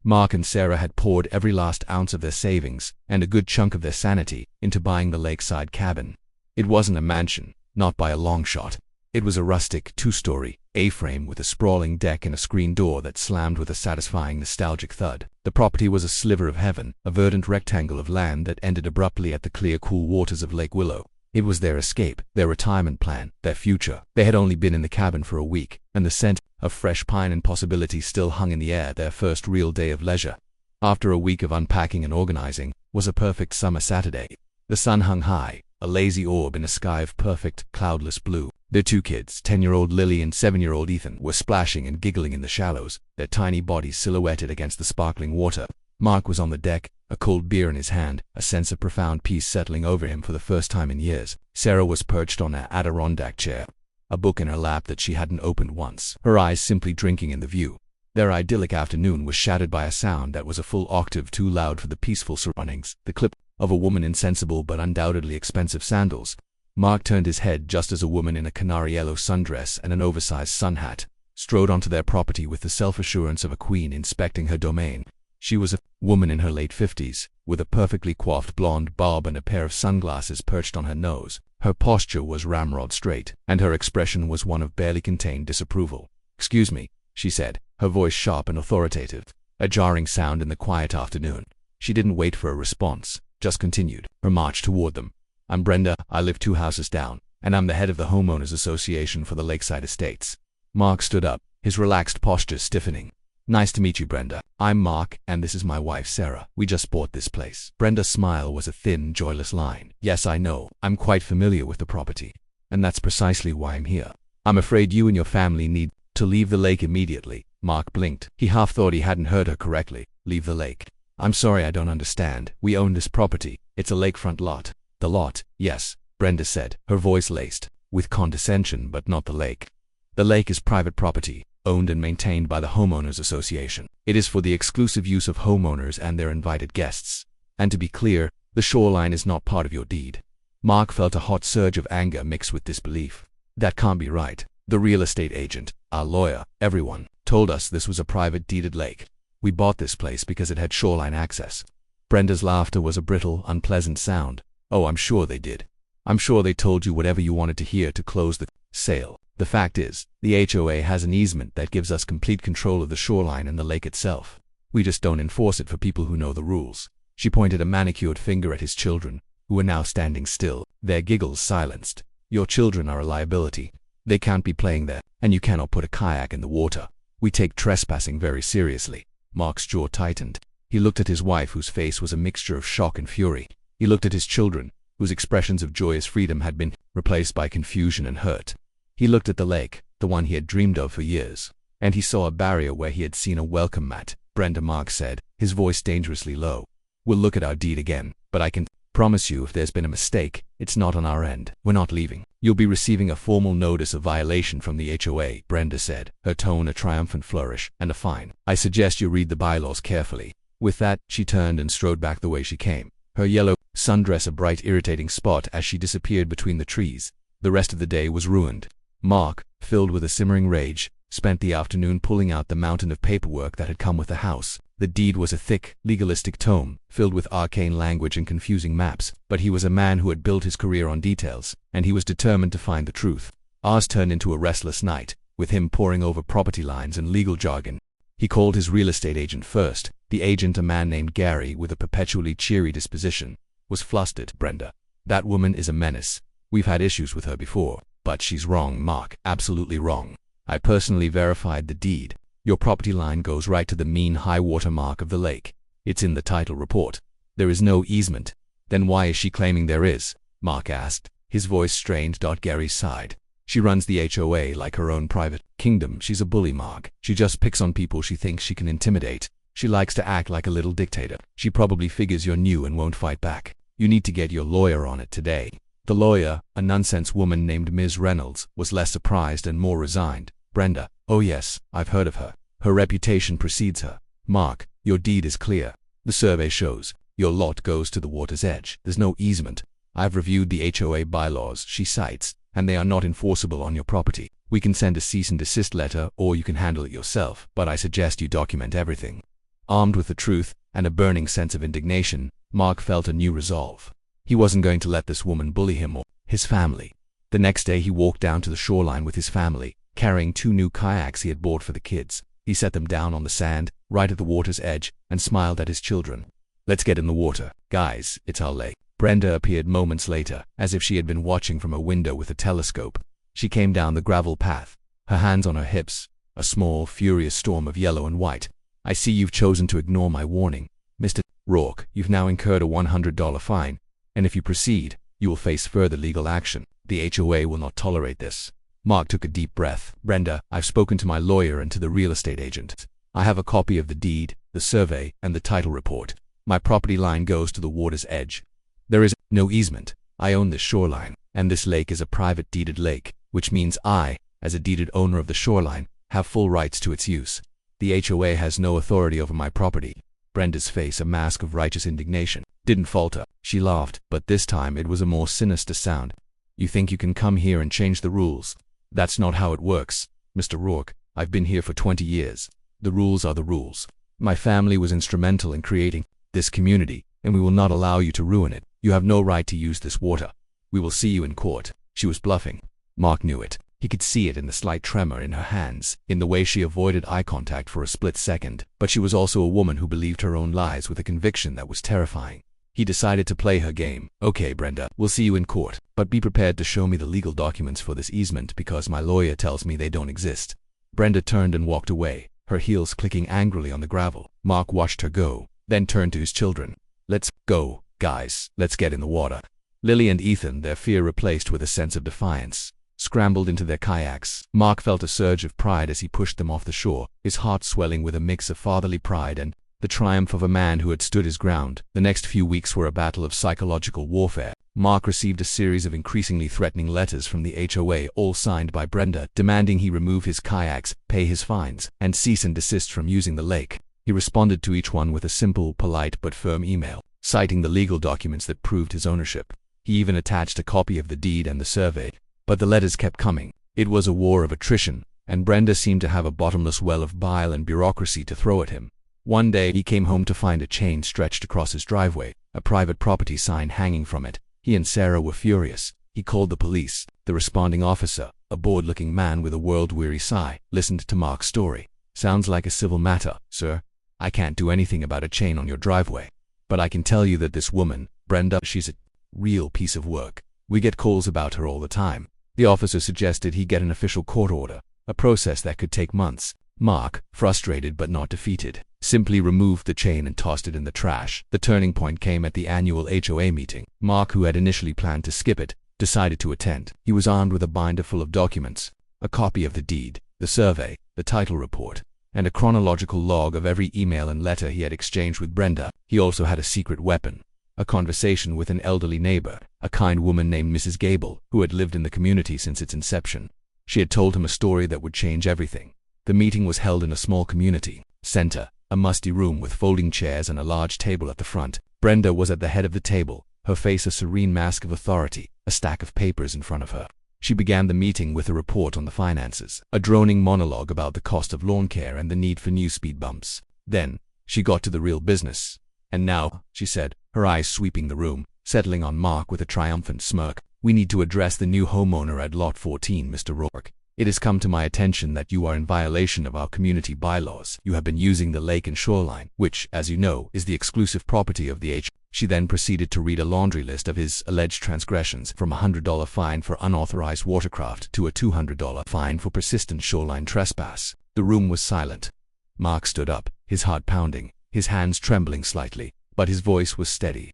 Mark and Sarah had poured every last ounce of their savings, and a good chunk of their sanity, into buying the lakeside cabin. It wasn't a mansion, not by a long shot. It was a rustic, two-story, A-frame with a sprawling deck and a screen door that slammed with a satisfying nostalgic thud. The property was a sliver of heaven, a verdant rectangle of land that ended abruptly at the clear, cool waters of Lake Willow. It was their escape, their retirement plan, their future. They had only been in the cabin for a week, and the scent of fresh pine and possibility still hung in the air. Their first real day of leisure, after a week of unpacking and organizing, was a perfect summer Saturday. The sun hung high, a lazy orb in a sky of perfect, cloudless blue. Their two kids, 10-year-old Lily and 7-year-old Ethan, were splashing and giggling in the shallows, their tiny bodies silhouetted against the sparkling water. Mark was on the deck, a cold beer in his hand, a sense of profound peace settling over him for the first time in years. Sarah was perched on an Adirondack chair, a book in her lap that she hadn't opened once, her eyes simply drinking in the view. Their idyllic afternoon was shattered by a sound that was a full octave too loud for the peaceful surroundings, the clip of a woman in sensible but undoubtedly expensive sandals. Mark turned his head just as a woman in a canary yellow sundress and an oversized sun hat strode onto their property with the self-assurance of a queen inspecting her domain. She was a woman in her late 50s, with a perfectly coiffed blonde bob and a pair of sunglasses perched on her nose. Her posture was ramrod straight, and her expression was one of barely contained disapproval. "Excuse me," she said, her voice sharp and authoritative, a jarring sound in the quiet afternoon. She didn't wait for a response, just continued her march toward them. "I'm Brenda, I live 2 houses down, and I'm the head of the Homeowners Association for the Lakeside Estates." Mark stood up, his relaxed posture stiffening. "Nice to meet you, Brenda. I'm Mark, and this is my wife, Sarah. We just bought this place." Brenda's smile was a thin, joyless line. "Yes, I know. I'm quite familiar with the property. And that's precisely why I'm here. I'm afraid you and your family need to leave the lake immediately." Mark blinked. He half thought he hadn't heard her correctly. "Leave the lake? I'm sorry, I don't understand. We own this property. It's a lakefront lot." "The lot, yes," Brenda said, her voice laced with condescension, "but not the lake. The lake is private property, owned and maintained by the Homeowners Association. It is for the exclusive use of homeowners and their invited guests. And to be clear, the shoreline is not part of your deed." Mark felt a hot surge of anger mixed with disbelief. "That can't be right. The real estate agent, our lawyer, everyone, told us this was a private deeded lake. We bought this place because it had shoreline access." Brenda's laughter was a brittle, unpleasant sound. "Oh, I'm sure they did. I'm sure they told you whatever you wanted to hear to close the sale. The fact is, the HOA has an easement that gives us complete control of the shoreline and the lake itself. We just don't enforce it for people who know the rules." She pointed a manicured finger at his children, who were now standing still, their giggles silenced. "Your children are a liability. They can't be playing there, and you cannot put a kayak in the water. We take trespassing very seriously." Mark's jaw tightened. He looked at his wife, whose face was a mixture of shock and fury. He looked at his children, whose expressions of joyous freedom had been replaced by confusion and hurt. He looked at the lake, the one he had dreamed of for years, and he saw a barrier where he had seen a welcome mat. "Brenda," Mark said, his voice dangerously low, "we'll look at our deed again, but I can promise you if there's been a mistake, it's not on our end. We're not leaving. You'll be receiving a formal notice of violation from the HOA," Brenda said, her tone a triumphant flourish, "and a fine. I suggest you read the bylaws carefully." With that, she turned and strode back the way she came, her yellow sundress a bright, irritating spot as she disappeared between the trees. The rest of the day was ruined. Mark, filled with a simmering rage, spent the afternoon pulling out the mountain of paperwork that had come with the house. The deed was a thick, legalistic tome, filled with arcane language and confusing maps, but he was a man who had built his career on details, and he was determined to find the truth. Ours turned into a restless night, with him poring over property lines and legal jargon. He called his real estate agent first. The agent, a man named Gary with a perpetually cheery disposition, was flustered. "Brenda, that woman is a menace. We've had issues with her before, but she's wrong, Mark, absolutely wrong. I personally verified the deed. Your property line goes right to the mean high water mark of the lake. It's in the title report. There is no easement." "Then why is she claiming there is?" Mark asked, his voice strained. Gary sighed. "She runs the HOA like her own private kingdom. She's a bully, Mark. She just picks on people she thinks she can intimidate. She likes to act like a little dictator. She probably figures you're new and won't fight back. You need to get your lawyer on it today." The lawyer, a nonsense woman named Ms. Reynolds, was less surprised and more resigned. "Brenda, oh yes, I've heard of her. Her reputation precedes her. Mark, your deed is clear. The survey shows your lot goes to the water's edge. There's no easement. I've reviewed the HOA bylaws," she cites, "and they are not enforceable on your property. We can send a cease and desist letter, or you can handle it yourself, but I suggest you document everything." Armed with the truth and a burning sense of indignation, Mark felt a new resolve. He wasn't going to let this woman bully him or his family. The next day he walked down to the shoreline with his family, carrying 2 new kayaks he had bought for the kids. He set them down on the sand, right at the water's edge, and smiled at his children. "Let's get in the water, guys, it's our lake." Brenda appeared moments later, as if she had been watching from a window with a telescope. She came down the gravel path, her hands on her hips, a small, furious storm of yellow and white. "I see you've chosen to ignore my warning. Mr. Rourke, you've now incurred a $100 fine, and if you proceed, you will face further legal action. The HOA will not tolerate this." Mark took a deep breath. "Brenda, I've spoken to my lawyer and to the real estate agent. I have a copy of the deed, the survey, and the title report. My property line goes to the water's edge. There is no easement. I own this shoreline, and this lake is a private deeded lake, which means I, as a deeded owner of the shoreline, have full rights to its use. The HOA has no authority over my property." Brenda's face, a mask of righteous indignation, didn't falter. She laughed, but this time it was a more sinister sound. "You think you can come here and change the rules? That's not how it works, Mr. Rourke. I've been here for 20 years. The rules are the rules. My family was instrumental in creating this community, and we will not allow you to ruin it. You have no right to use this water. We will see you in court." She was bluffing. Mark knew it. He could see it in the slight tremor in her hands, in the way she avoided eye contact for a split second. But she was also a woman who believed her own lies with a conviction that was terrifying. He decided to play her game. "Okay, Brenda, we'll see you in court, but be prepared to show me the legal documents for this easement because my lawyer tells me they don't exist." Brenda turned and walked away, her heels clicking angrily on the gravel. Mark watched her go, then turned to his children. "Let's go, guys. Let's get in the water." Lily and Ethan, their fear replaced with a sense of defiance, scrambled into their kayaks. Mark felt a surge of pride as he pushed them off the shore, his heart swelling with a mix of fatherly pride and the triumph of a man who had stood his ground. The next few weeks were a battle of psychological warfare. Mark received a series of increasingly threatening letters from the HOA, all signed by Brenda, demanding he remove his kayaks, pay his fines, and cease and desist from using the lake. He responded to each one with a simple, polite but firm email, citing the legal documents that proved his ownership. He even attached a copy of the deed and the survey. But the letters kept coming. It was a war of attrition, and Brenda seemed to have a bottomless well of bile and bureaucracy to throw at him. One day he came home to find a chain stretched across his driveway, a private property sign hanging from it. He and Sarah were furious. He called the police. The responding officer, a bored-looking man with a world-weary sigh, listened to Mark's story. "Sounds like a civil matter, sir. I can't do anything about a chain on your driveway. But I can tell you that this woman, Brenda, she's a real piece of work. We get calls about her all the time." The officer suggested he get an official court order, a process that could take months. Mark, frustrated but not defeated, simply removed the chain and tossed it in the trash. The turning point came at the annual HOA meeting. Mark, who had initially planned to skip it, decided to attend. He was armed with a binder full of documents, a copy of the deed, the survey, the title report, and a chronological log of every email and letter he had exchanged with Brenda. He also had a secret weapon, a conversation with an elderly neighbor, a kind woman named Mrs. Gable, who had lived in the community since its inception. She had told him a story that would change everything. The meeting was held in a small community center, a musty room with folding chairs and a large table at the front. Brenda was at the head of the table, her face a serene mask of authority, a stack of papers in front of her. She began the meeting with a report on the finances, a droning monologue about the cost of lawn care and the need for new speed bumps. Then, she got to the real business. "And now," she said, her eyes sweeping the room, settling on Mark with a triumphant smirk, "we need to address the new homeowner at Lot 14, Mr. Rourke. It has come to my attention that you are in violation of our community bylaws. You have been using the lake and shoreline, which, as you know, is the exclusive property of the HOA." She then proceeded to read a laundry list of his alleged transgressions, from a $100 fine for unauthorized watercraft to a $200 fine for persistent shoreline trespass. The room was silent. Mark stood up, his heart pounding, his hands trembling slightly, but his voice was steady.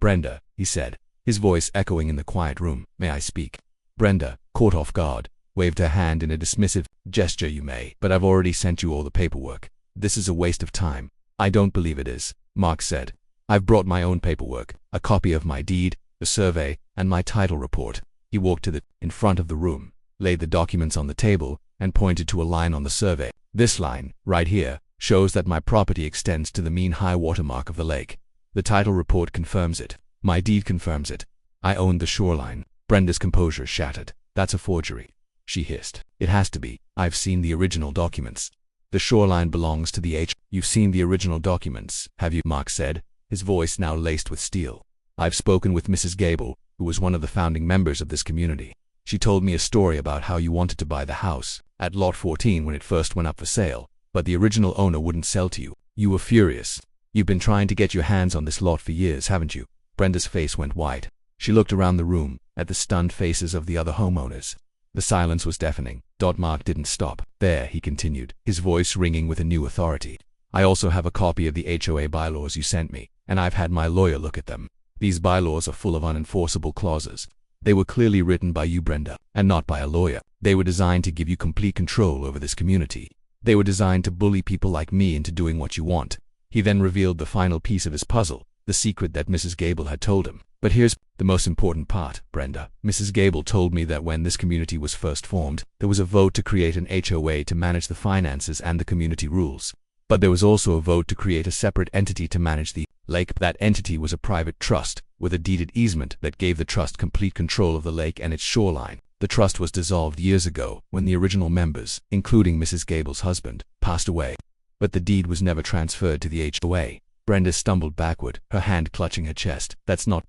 "Brenda," he said, his voice echoing in the quiet room, "may I speak?" Brenda, caught off guard, waved her hand in a dismissive gesture. "You may, but I've already sent you all the paperwork. This is a waste of time." "I don't believe it is," Mark said. "I've brought my own paperwork, a copy of my deed, the survey, and my title report." He walked in front of the room, laid the documents on the table, and pointed to a line on the survey. "This line, right here, shows that my property extends to the mean high water mark of the lake. The title report confirms it. My deed confirms it. I own the shoreline." Brenda's composure shattered. "That's a forgery," she hissed. "It has to be. I've seen the original documents." The shoreline belongs to the H. You've seen the original documents, have you? Mark said, his voice now laced with steel. I've spoken with Mrs. Gable, who was one of the founding members of this community. She told me a story about how you wanted to buy the house at Lot 14 when it first went up for sale, but the original owner wouldn't sell to you. You were furious. You've been trying to get your hands on this lot for years, haven't you? Brenda's face went white. She looked around the room, at the stunned faces of the other homeowners. The silence was deafening. Mark didn't stop. There, he continued, his voice ringing with a new authority. I also have a copy of the HOA bylaws you sent me, and I've had my lawyer look at them. These bylaws are full of unenforceable clauses. They were clearly written by you, Brenda, and not by a lawyer. They were designed to give you complete control over this community. They were designed to bully people like me into doing what you want. He then revealed the final piece of his puzzle, the secret that Mrs. Gable had told him. But here's the most important part, Brenda. Mrs. Gable told me that when this community was first formed, there was a vote to create an HOA to manage the finances and the community rules. But there was also a vote to create a separate entity to manage the lake. That entity was a private trust, with a deeded easement that gave the trust complete control of the lake and its shoreline. The trust was dissolved years ago, when the original members, including Mrs. Gable's husband, passed away. But the deed was never transferred to the HOA. Brenda stumbled backward, her hand clutching her chest. That's not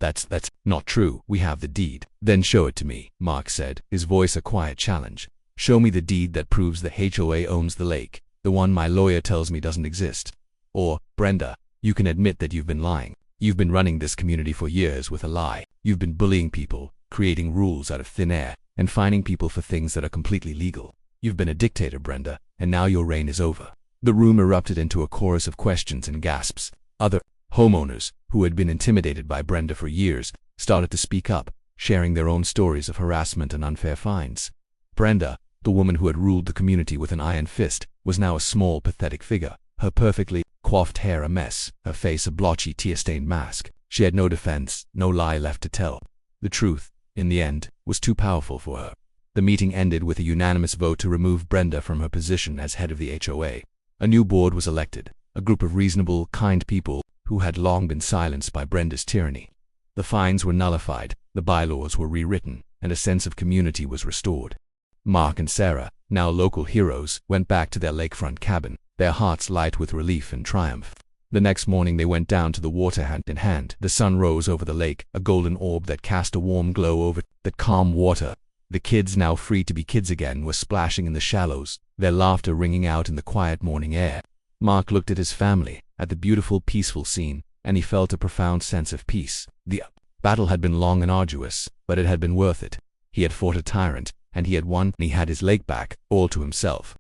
true. We have the deed. Then show it to me, Mark said, his voice a quiet challenge. Show me the deed that proves the HOA owns the lake, the one my lawyer tells me doesn't exist. Or, Brenda, you can admit that you've been lying. You've been running this community for years with a lie. You've been bullying people, creating rules out of thin air, and fining people for things that are completely legal. You've been a dictator, Brenda, and now your reign is over. The room erupted into a chorus of questions and gasps. Other homeowners, who had been intimidated by Brenda for years, started to speak up, sharing their own stories of harassment and unfair fines. Brenda, the woman who had ruled the community with an iron fist, was now a small, pathetic figure, her perfectly coiffed hair a mess, her face a blotchy, tear-stained mask. She had no defense, no lie left to tell. The truth, in the end, was too powerful for her. The meeting ended with a unanimous vote to remove Brenda from her position as head of the HOA. A new board was elected, a group of reasonable, kind people who had long been silenced by Brenda's tyranny. The fines were nullified, the bylaws were rewritten, and a sense of community was restored. Mark and Sarah, now local heroes, went back to their lakefront cabin, their hearts light with relief and triumph. The next morning they went down to the water hand in hand. The sun rose over the lake, a golden orb that cast a warm glow over the calm water. The kids, now free to be kids again, were splashing in the shallows, their laughter ringing out in the quiet morning air. Mark looked at his family, at the beautiful, peaceful scene, and he felt a profound sense of peace. The battle had been long and arduous, but it had been worth it. He had fought a tyrant, and he had won. He had his lake back, all to himself.